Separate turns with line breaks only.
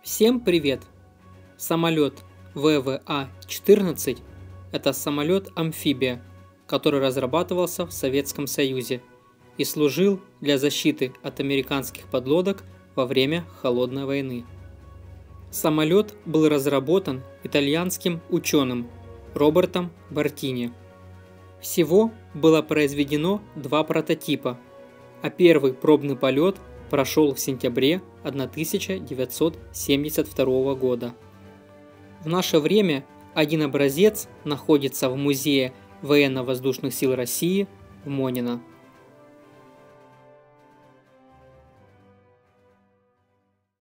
Всем привет! Самолет ВВА-14 – это самолет-амфибия, который разрабатывался в Советском Союзе и служил для защиты от американских подлодок во время Холодной войны. Самолет был разработан итальянским ученым Робертом Бартини. Всего было произведено 2 прототипа, а первый пробный полет прошел в сентябре 1972 года. В наше время один образец находится в Музее военно-воздушных сил России в Монино.